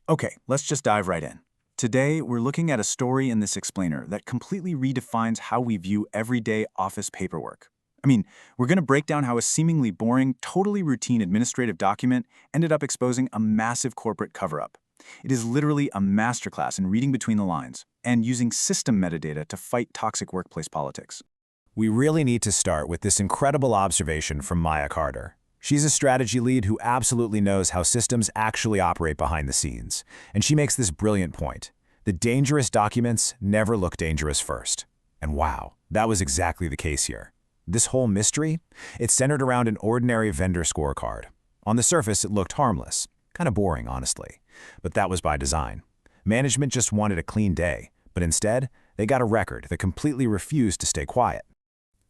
Okay, let's just dive right in. Today, we're looking at a story in this explainer that completely redefines how we view everyday office paperwork. We're going to break down how a seemingly boring, totally routine administrative document ended up exposing a massive corporate cover-up. It is literally a masterclass in reading between the lines and using system metadata to fight toxic workplace politics. We really need to start with this incredible observation from Maya Carter. She's a strategy lead who absolutely knows how systems actually operate behind the scenes. And she makes this brilliant point. The dangerous documents never look dangerous first. And wow, that was exactly the case here. This whole mystery, it's centered around an ordinary vendor scorecard. On the surface, it looked harmless. Kind of boring, honestly. But that was by design. Management just wanted a clean day, but instead, they got a record that completely refused to stay quiet.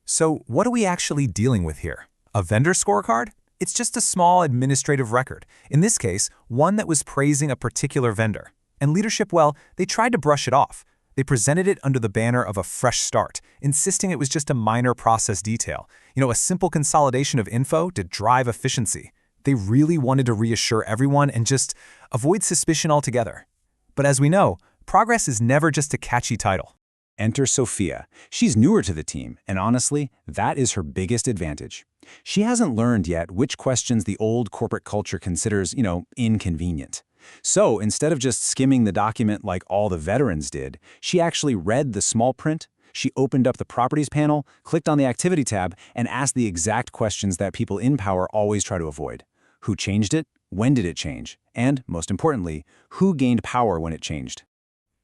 So what are we actually dealing with here? A vendor scorecard? It's just a small administrative record. In this case, one that was praising a particular vendor. And leadership, well, they tried to brush it off. They presented it under the banner of a fresh start, insisting it was just a minor process detail. A simple consolidation of info to drive efficiency. They really wanted to reassure everyone and just avoid suspicion altogether. But as we know, progress is never just a catchy title. Enter Sofia. She's newer to the team, and honestly, that is her biggest advantage. She hasn't learned yet which questions the old corporate culture considers, inconvenient. So instead of just skimming the document like all the veterans did, she actually read the small print, she opened up the Properties panel, clicked on the Activity tab, and asked the exact questions that people in power always try to avoid. Who changed it? When did it change? And, most importantly, who gained power when it changed?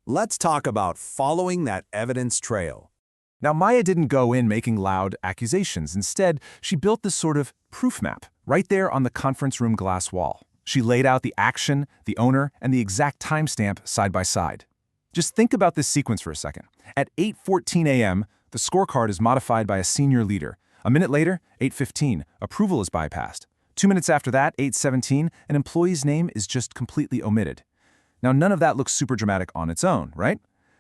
Let's talk about following that evidence trail. Now, Maya didn't go in making loud accusations. Instead, she built this sort of proof map right there on the conference room glass wall. She laid out the action, the owner, and the exact timestamp side by side. Just think about this sequence for a second. At 8:14 a.m., the scorecard is modified by a senior leader. A minute later, 8:15, approval is bypassed. 2 minutes after that, 8:17, an employee's name is just completely omitted. Now, none of that looks super dramatic on its own, right?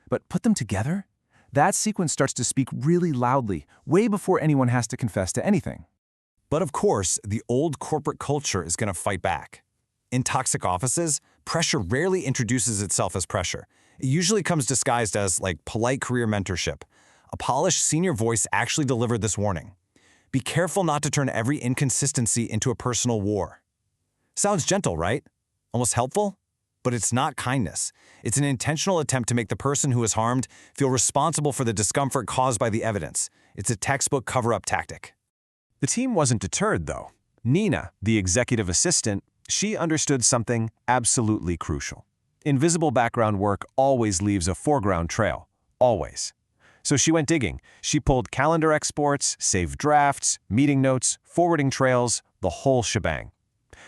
But put them together? That sequence starts to speak really loudly, way before anyone has to confess to anything. But of course, the old corporate culture is going to fight back. In toxic offices, pressure rarely introduces itself as pressure. It usually comes disguised as, polite career mentorship. A polished senior voice actually delivered this warning. Be careful not to turn every inconsistency into a personal war. Sounds gentle, right? Almost helpful? But it's not kindness. It's an intentional attempt to make the person who is harmed feel responsible for the discomfort caused by the evidence. It's a textbook cover-up tactic. The team wasn't deterred, though. Nina, the executive assistant, she understood something absolutely crucial. Invisible background work always leaves a foreground trail. Always. So she went digging. She pulled calendar exports, saved drafts, meeting notes, forwarding trails, the whole shebang.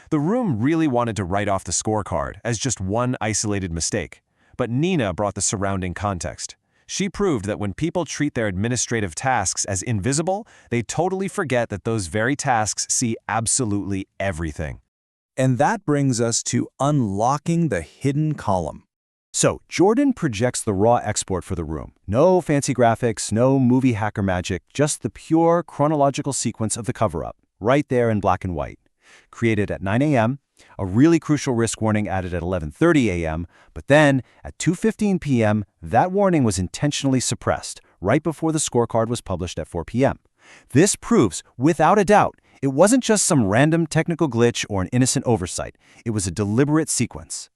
The room really wanted to write off the scorecard as just one isolated mistake. But Nina brought the surrounding context. She proved that when people treat their administrative tasks as invisible, they totally forget that those very tasks see absolutely everything. And that brings us to unlocking the hidden column. So Jordan projects the raw export for the room. No fancy graphics, no movie hacker magic, just the pure chronological sequence of the cover-up, right there in black and white. Created at 9 a.m., a really crucial risk warning added at 11:30 a.m., but then at 2:15 p.m., that warning was intentionally suppressed right before the scorecard was published at 4 p.m. This proves, without a doubt, it wasn't just some random technical glitch or an innocent oversight. It was a deliberate sequence.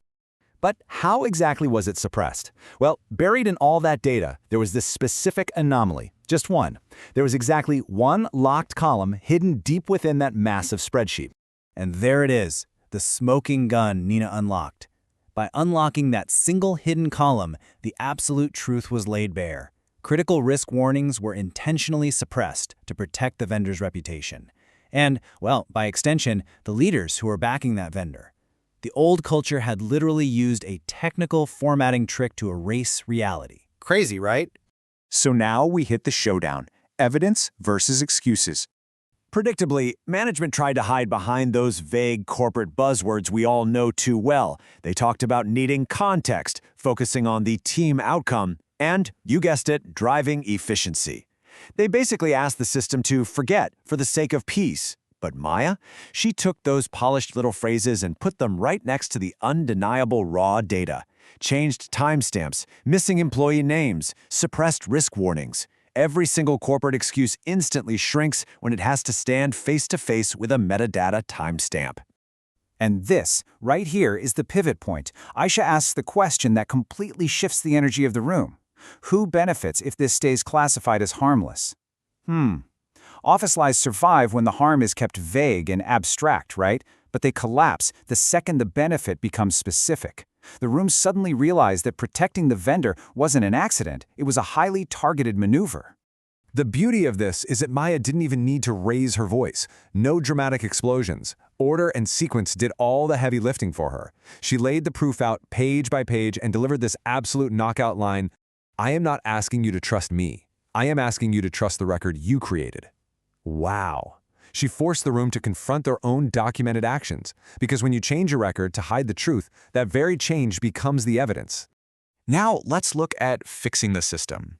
But how exactly was it suppressed? Well, buried in all that data, there was this specific anomaly. Just one. There was exactly one locked column hidden deep within that massive spreadsheet. And there it is, the smoking gun Nina unlocked. By unlocking that single hidden column, the absolute truth was laid bare. Critical risk warnings were intentionally suppressed to protect the vendor's reputation. And, well, by extension, the leaders who were backing that vendor. The old culture had literally used a technical formatting trick to erase reality. Crazy, right? So now we hit the showdown: evidence versus excuses. Predictably, management tried to hide behind those vague corporate buzzwords we all know too well. They talked about needing context, focusing on the team outcome, and, you guessed it, driving efficiency. They basically asked the system to forget for the sake of peace. But Maya, she took those polished little phrases and put them right next to the undeniable raw data. Changed timestamps, missing employee names, suppressed risk warnings. Every single corporate excuse instantly shrinks when it has to stand face-to-face with a metadata timestamp. And this, right here, is the pivot point. Aisha asks the question that completely shifts the energy of the room. Who benefits if this stays classified as harmless? Office lies survive when the harm is kept vague and abstract, right? But they collapse the second the benefit becomes specific. The room suddenly realized that protecting the vendor wasn't an accident, it was a highly targeted maneuver. The beauty of this is that Maya didn't even need to raise her voice. No dramatic explosions. Order and sequence did all the heavy lifting for her. She laid the proof out page by page and delivered this absolute knockout line: "I am not asking you to trust me. I am asking you to trust the record you created." Wow. She forced the room to confront their own documented actions, because when you change a record to hide the truth, that very change becomes the evidence. Now let's look at fixing the system.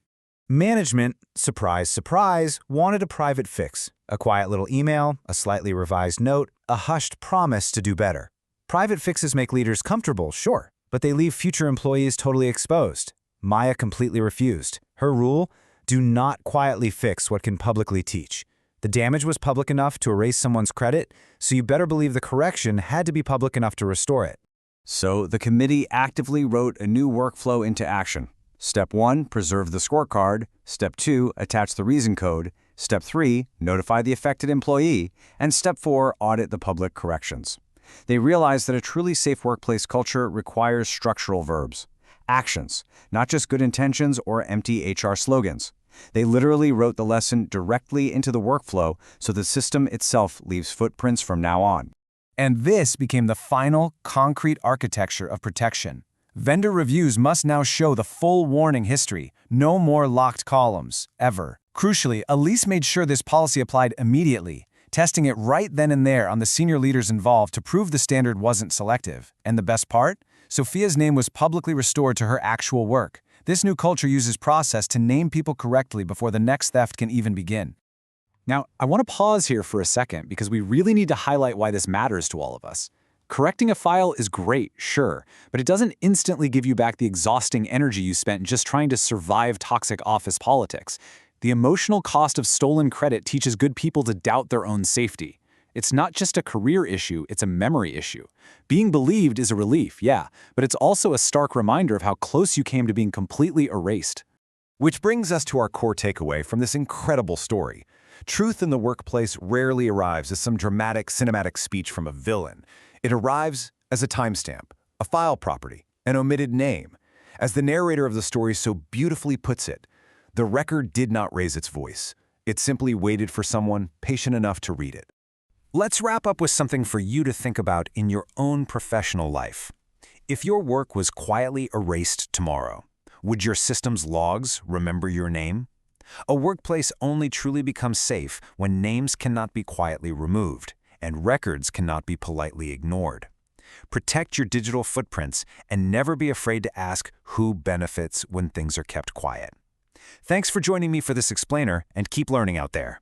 Management, surprise, surprise, wanted a private fix. A quiet little email, a slightly revised note, a hushed promise to do better. Private fixes make leaders comfortable, sure, but they leave future employees totally exposed. Maya completely refused. Her rule: do not quietly fix what can publicly teach. The damage was public enough to erase someone's credit, so you better believe the correction had to be public enough to restore it. So the committee actively wrote a new workflow into action. Step 1, preserve the scorecard. Step 2, attach the reason code. Step 3, notify the affected employee. And Step 4, audit the public corrections. They realized that a truly safe workplace culture requires structural verbs, actions, not just good intentions or empty HR slogans. They literally wrote the lesson directly into the workflow so the system itself leaves footprints from now on. And this became the final, concrete architecture of protection. Vendor reviews must now show the full warning history, no more locked columns, ever. Crucially, Elise made sure this policy applied immediately, testing it right then and there on the senior leaders involved to prove the standard wasn't selective. And the best part? Sofia's name was publicly restored to her actual work. This new culture uses process to name people correctly before the next theft can even begin. Now, I want to pause here for a second because we really need to highlight why this matters to all of us. Correcting a file is great, sure, but it doesn't instantly give you back the exhausting energy you spent just trying to survive toxic office politics. The emotional cost of stolen credit teaches good people to doubt their own safety. It's not just a career issue, it's a memory issue. Being believed is a relief, yeah, but it's also a stark reminder of how close you came to being completely erased. Which brings us to our core takeaway from this incredible story. Truth in the workplace rarely arrives as some dramatic cinematic speech from a villain. It arrives as a timestamp, a file property, an omitted name. As the narrator of the story so beautifully puts it, the record did not raise its voice. It simply waited for someone patient enough to read it. Let's wrap up with something for you to think about in your own professional life. If your work was quietly erased tomorrow, would your system's logs remember your name? A workplace only truly becomes safe when names cannot be quietly removed and records cannot be politely ignored. Protect your digital footprints and never be afraid to ask who benefits when things are kept quiet. Thanks for joining me for this explainer, and keep learning out there.